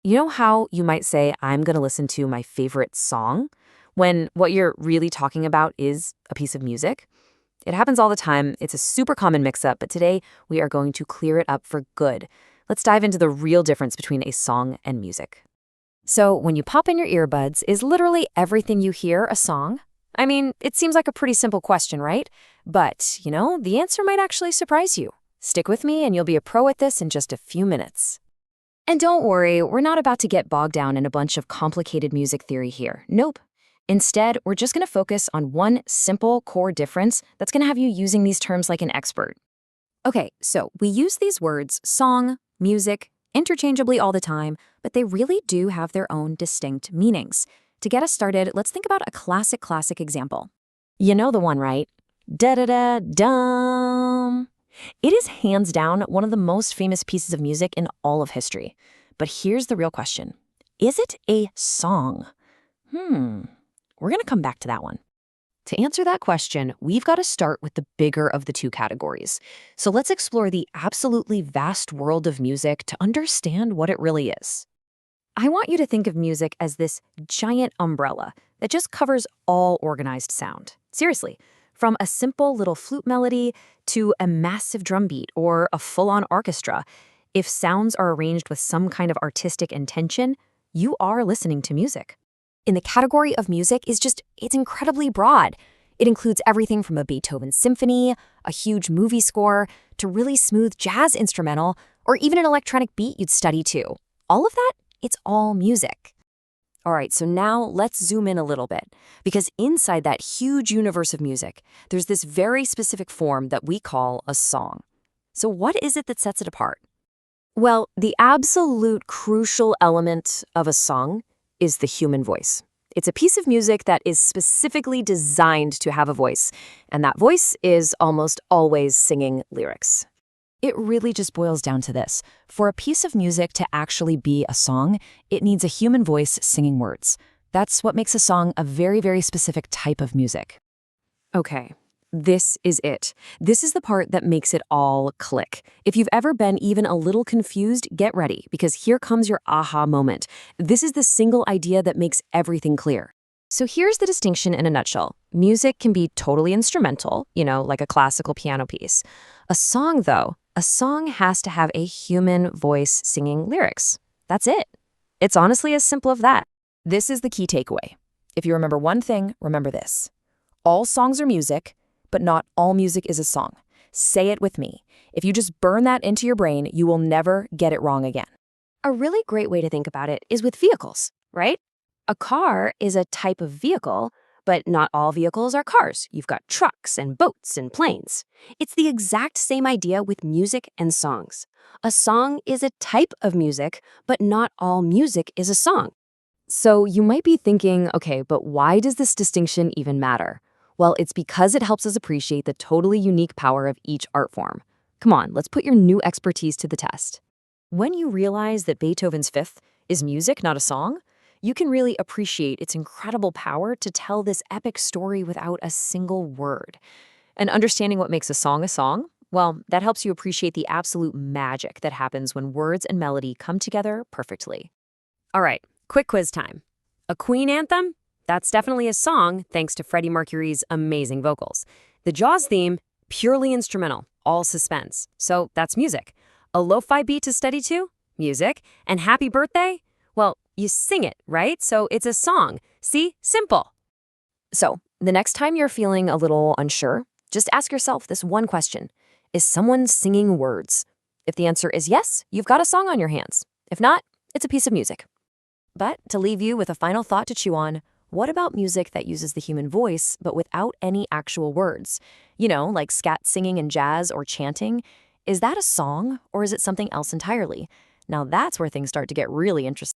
You know how you might say, I'm going to listen to my favorite song, when what you're really talking about is a piece of music? It happens all the time. It's a super common mix-up, but today we are going to clear it up for good. Let's dive into the real difference between a song and music. So when you pop in your earbuds, is literally everything you hear a song? I mean, it seems like a pretty simple question, right? But, the answer might actually surprise you. Stick with me and you'll be a pro at this in just a few minutes. And don't worry, we're not about to get bogged down in a bunch of complicated music theory here. Nope. Instead, we're just going to focus on one simple core difference that's going to have you using these terms like an expert. Okay, so we use these words, song, music, interchangeably all the time, but they really do have their own distinct meanings. To get us started, let's think about a classic example. You know the one, right? Da-da-da-dum. It is hands down one of the most famous pieces of music in all of history. But here's the real question. Is it a song? We're going to come back to that one. To answer that question, we've got to start with the bigger of the two categories. So let's explore the absolutely vast world of music to understand what it really is. I want you to think of music as this giant umbrella that just covers all organized sound. Seriously, from a simple little flute melody to a massive drum beat or a full-on orchestra, if sounds are arranged with some kind of artistic intention, you are listening to music. In the category of music it's incredibly broad. It includes everything from a Beethoven symphony, a huge movie score, to really smooth jazz instrumental, or even an electronic beat you'd study too. All of that, it's all music. All right, so now let's zoom in a little bit, because inside that huge universe of music, there's this very specific form that we call a song. So what is it that sets it apart? Well, the absolute crucial element of a song is the human voice. It's a piece of music that is specifically designed to have a voice, and that voice is almost always singing lyrics. It really just boils down to this. For a piece of music to actually be a song, it needs a human voice singing words. That's what makes a song a very specific type of music. Okay, this is it. This is the part that makes it all click. If you've ever been even a little confused, get ready, because here comes your aha moment. This is the single idea that makes everything clear. So here's the distinction in a nutshell. Music can be totally instrumental, like a classical piano piece. A song has to have a human voice singing lyrics. That's it. It's honestly as simple as that. This is the key takeaway. If you remember one thing, remember this. All songs are music, but not all music is a song. Say it with me. If you just burn that into your brain, you will never get it wrong again. A really great way to think about it is with vehicles, right? A car is a type of vehicle, but not all vehicles are cars. You've got trucks and boats and planes. It's the exact same idea with music and songs. A song is a type of music, but not all music is a song. So you might be thinking, okay, but why does this distinction even matter? Well, it's because it helps us appreciate the totally unique power of each art form. Come on, let's put your new expertise to the test. When you realize that Beethoven's Fifth is music, not a song, you can really appreciate its incredible power to tell this epic story without a single word. And understanding what makes a song, well, that helps you appreciate the absolute magic that happens when words and melody come together perfectly. All right, quick quiz time. A Queen anthem? That's definitely a song, thanks to Freddie Mercury's amazing vocals. The Jaws theme, purely instrumental, all suspense. So that's music. A lo-fi beat to study to? Music. And Happy Birthday? Well, you sing it, right? So it's a song. See? Simple. So the next time you're feeling a little unsure, just ask yourself this one question. Is someone singing words? If the answer is yes, you've got a song on your hands. If not, it's a piece of music. But to leave you with a final thought to chew on, what about music that uses the human voice but without any actual words? Like scat singing in jazz or chanting. Is that a song or is it something else entirely? Now that's where things start to get really interesting.